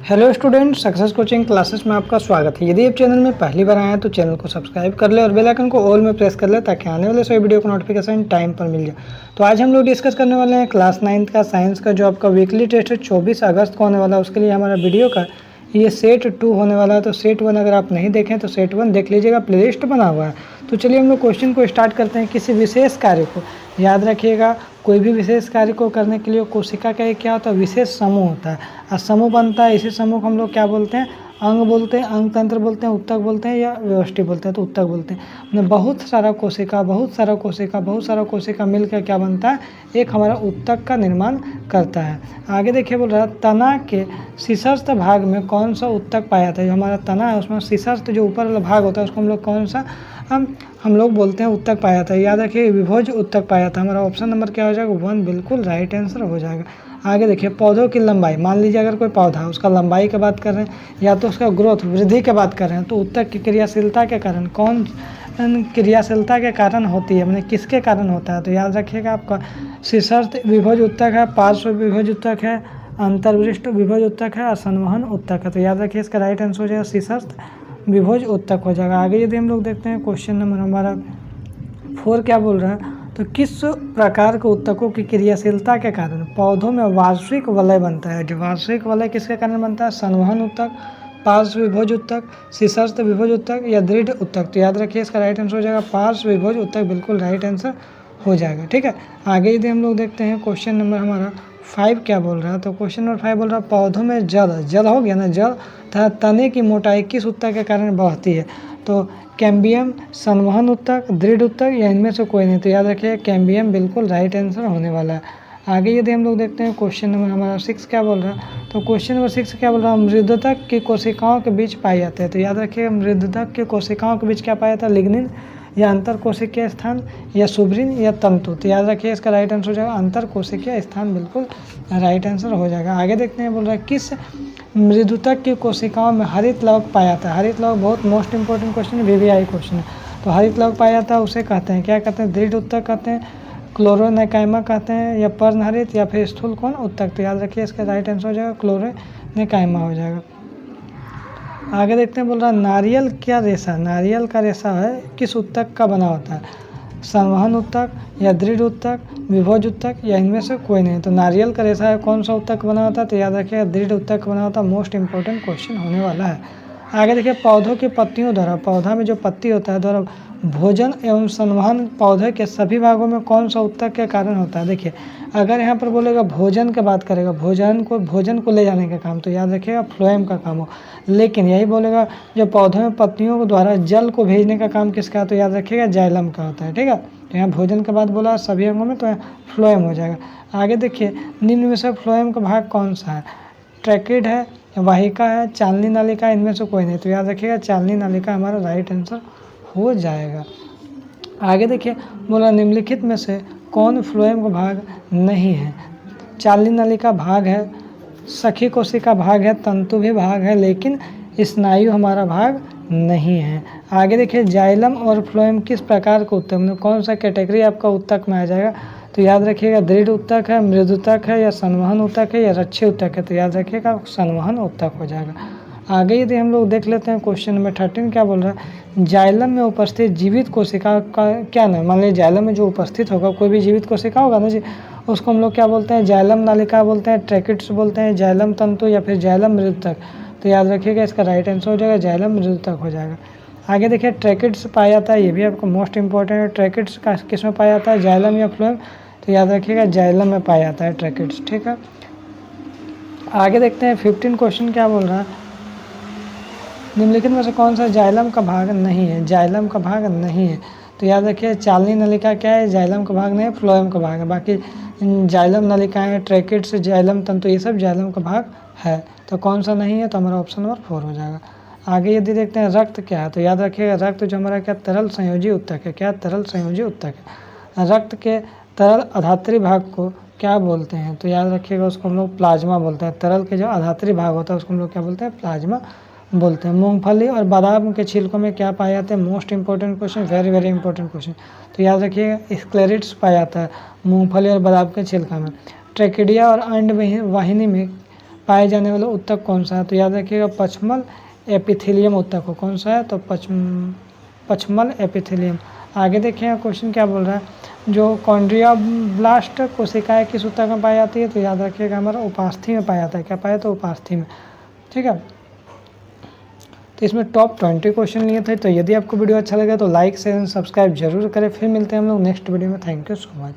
Hello student, success coaching classes में आपका स्वागत है। यदि आप चैनल में पहली बार आए हैं तो चैनल को सब्सक्राइब कर ले और बेल आइकन को ऑल में प्रेस कर ले ताकि आने वाले सभी वीडियो को नोटिफिकेशन टाइम पर मिल जाए। तो आज हम लोग डिस्कस करने वाले हैं क्लास 9 का साइंस का जो आपका वीकली टेस्ट है 24 अगस्त को होने वाला है। उसके लिए हमारा वीडियो का ये सेट 2 होने वाला है। तो सेट 1 अगर आप नहीं देखें तो सेट 1 देख लीजिएगा, प्लेलिस्ट बना हुआ है। तो चलिए हम लोग क्वेश्चन को स्टार्ट करते हैं। किसी विशेष कार्य को, याद रखिएगा, कोई भी विशेष कार्य को करने के लिए कोशिका का क्या होता है, विशेष समूह होता है और समूह बनता है। इसी समूह को हम लोग क्या बोलते हैं, अंग बोलते हैं, अंग तंत्र बोलते हैं, उत्तक बोलते हैं या व्यष्टि बोलते हैं। तो उत्तक बोलते हैं। बहुत सारा कोशिका मिलकर क्या बनता है, एक हमारा उत्तक का निर्माण करता है। आगे देखिए, बोल रहा है तना के शीर्षस्थ भाग में कौन सा उत्तक पाया जाता है। जो हमारा तना है उसमें शीर्षस्थ जो ऊपर वाला भाग होता है उसको हम लोग कौन सा हम लोग बोलते हैं, उत्तक पाया जाता है। याद रखिए, विभोज उत्तक पाया जाता है। हमारा ऑप्शन नंबर क्या हो जाएगा, 1 बिल्कुल राइट आंसर हो जाएगा। आगे देखिए, पौधों की लंबाई, मान लीजिए अगर कोई पौधा है उसका लंबाई की बात कर रहे हैं या तो उसका ग्रोथ वृद्धि की बात कर रहे हैं, तो उत्तक की क्रियाशीलता के कारण कौन क्रियाशीलता के कारण होती है, मतलब किसके कारण होता है। तो याद रखिएगा, आपका शीर्षस्थ विभोज उत्तक है, पार्श्व विभोज उत्तक है, अंतर्वृष्ट विभोज उत्तक है और संवहन उत्तक है। तो याद रखिए, इसका राइट आंसर हो जाएगा शीर्षस्थ विभोज उत्तक हो जाएगा। आगे यदि हम लोग देखते हैं क्वेश्चन नंबर हमारा 4 क्या बोल रहा है, तो किस प्रकार के उत्तकों की क्रियाशीलता के कारण पौधों में वार्षिक वलय बनता है। जो वार्षिक वलय किसके कारण बनता है, संवहन उत्तक, पार्श्व विभोज उत्तक, शीर्षस्थ विभोज उत्तक या दृढ़ उत्तक। तो याद रखिए, इसका राइट आंसर हो जाएगा पार्श्व विभोज उत्तक, बिल्कुल राइट आंसर हो जाएगा। ठीक है, आगे यदि हम लोग देखते हैं क्वेश्चन नंबर हमारा 5 क्या बोल रहा है, तो क्वेश्चन नंबर 5 बोल रहा है पौधों में जल हो गया ना, जल तथा तने की मोटाई किस उत्तक के कारण बढ़ती है। तो कैम्बियम, संवहन उत्तक, दृढ़ उत्तक या इनमें से कोई नहीं। तो याद रखिए, कैम्बियम बिल्कुल राइट आंसर होने वाला है। आगे यदि हम लोग देखते हैं क्वेश्चन नंबर हमारा 6 क्या बोल रहा है, तो क्वेश्चन नंबर 6 क्या बोल रहा है, मृदुतक की कोशिकाओं के बीच पाए जाते हैं। तो याद रखिए, मृदुतक की कोशिकाओं के बीच क्या पाया जाता है, लिग्निन या अंतर कोशिकीय स्थान या सुब्रिन या तंतु। तो याद रखिए, इसका राइट आंसर हो जाएगा अंतर कोशिकीय स्थान, बिल्कुल राइट आंसर हो जाएगा। आगे देखते हैं, बोल रहा है किस मृदुतक की कोशिकाओं में हरित लवक पाया जाता है। हरित लवक बहुत मोस्ट इंपॉर्टेंट क्वेश्चन है, VVI क्वेश्चन है। तो हरित लवक पाया जाता है उसे कहते हैं, क्या कहते हैं, दृढ़ उत्तक कहते हैं, क्लोरोनेकाइमा कहते हैं या पर्णहरित या फिर स्थूल कोण उत्तक। तो याद रखिए, इसका राइट आंसर हो जाएगा क्लोरोनेकाइमा हो जाएगा। आगे देखते हैं, बोल रहा है नारियल नारियल का रेशा है किस उत्तक का बना होता है, संवहन उत्तक या दृढ़ उत्तक, विभोज उत्तक या इनमें से कोई नहीं। तो नारियल का रेशा है कौन सा उत्तक बना होता है, तो याद रखिएगा दृढ़ उत्तक बना होता है। मोस्ट इंपॉर्टेंट क्वेश्चन होने वाला है। आगे देखिए, पौधों की पत्तियों द्वारा, पौधा में जो पत्ती होता है द्वारा भोजन एवं संवहन पौधे के सभी भागों में कौन सा उत्तक के कारण होता है। देखिए, अगर यहाँ पर बोलेगा भोजन की बात करेगा, भोजन को ले जाने का काम, तो याद रखिएगा फ्लोएम का काम हो। लेकिन यही बोलेगा जो पौधों में पत्तियों के द्वारा जल को भेजने का काम किसका है, तो याद रखिएगा जाइलम का होता है। ठीक है, तो यहाँ भोजन के बाद बोला सभी अंगों में, तो यहाँ फ्लोएम हो जाएगा। आगे देखिए, निम्न में से फ्लोएम का भाग कौन सा है, ट्रैकिड है, वाहिका है, चालनी नालिका, इनमें से कोई नहीं। तो याद रखिएगा चालनी नालिका हमारा राइट आंसर हो जाएगा। आगे देखिए, बोला निम्नलिखित में से कौन फ्लोएम का भाग नहीं है। चालनी नालिका भाग है, सखी कोशिका भाग है, तंतु भी भाग है, लेकिन स्नायु हमारा भाग नहीं है। आगे देखिए, जाइलम और फ्लोएम किस प्रकार का उत्तक, मतलब कौन सा कैटेगरी आपका उत्तक में आ जाएगा। तो याद रखिएगा दृढ़ उत्तक है, मृदुतक है या संवहन उत्तक है या रक्षी उत्तक है। तो याद रखिएगा संवहन उत्तक हो जाएगा। आगे यदि हम लोग देख लेते हैं क्वेश्चन नंबर 13 क्या बोल रहा है, जाइलम में उपस्थित जीवित कोशिका का क्या नाम। मान लीजिए जाइलम में जो उपस्थित होगा कोई भी जीवित कोशिका होगा ना जी, उसको हम लोग क्या बोलते हैं, जाइलम नालिका बोलते हैं, ट्रैकिड्स बोलते हैं, जाइलम तंतु या फिर जाइलम मृदुतक। तो याद रखिएगा, इसका राइट आंसर हो जाएगा जाइलम मृदुतक हो जाएगा। आगे देखिए, ट्रैकिड्स पाया जाता है, ये भी आपको मोस्ट इंपॉर्टेंट है। ट्रैकिड्स का किस में पाया जाता है, जाइलम या फ्लोएम। तो याद रखिएगा जाइलम में पाया जाता है ट्रैकिड्स। ठीक है, आगे देखते हैं 15 क्वेश्चन क्या बोल रहा है, निम्नलिखित में से कौन सा जाइलम का भाग नहीं है। जाइलम का भाग नहीं है, तो याद रखिए चालनी नलिका क्या है, जाइलम का भाग नहीं है, फ्लोएम का भाग है। बाकी जाइलम नलिकाएँ, ट्रैकिड्स, जाइलम तंतु, ये सब जाइलम का भाग है। तो कौन सा नहीं है, तो हमारा ऑप्शन नंबर 4 हो जाएगा। आगे यदि देखते हैं रक्त क्या है, तो याद रखिएगा रक्त जो हमारा क्या तरल संयोजी उत्तक है, क्या तरल संयोजी उत्तक है। रक्त के तरल अधात्री भाग को क्या बोलते हैं, तो याद रखिएगा उसको हम लोग प्लाज्मा बोलते हैं। तरल के जो अधात्री भाग होता है उसको हम लोग क्या बोलते हैं, प्लाज्मा बोलते हैं। मूंगफली और बादाम के छिलकों में क्या पाया जाता है, most important question, very important question. तो याद रखिएगा स्क्लेरिड्स पाया जाता है मूंगफली और बादाम के छिलका में। ट्रैकिडिया और अंड वाहिनी में पाए जाने वाला ऊतक कौन सा है? तो याद रखिएगा पछमल एपिथेलियम ऊतक हो। कौन सा है? तो पछमल एपिथेलियम। आगे देखिए क्वेश्चन क्या बोल रहा है, जो कॉन्ड्रियोब्लास्ट कोशिकाएं किस ऊतक में पाई जाती है? तो याद रखिएगा हमारा उपास्थि में पाया जाता है। क्या पाया? तो उपास्थि में। ठीक है, तो इसमें टॉप 20 क्वेश्चन लिए थे। तो यदि आपको वीडियो अच्छा लगा तो लाइक शेयर एंड सब्सक्राइब जरूर करें। फिर मिलते हैं हम लोग नेक्स्ट वीडियो में। Thank you so much.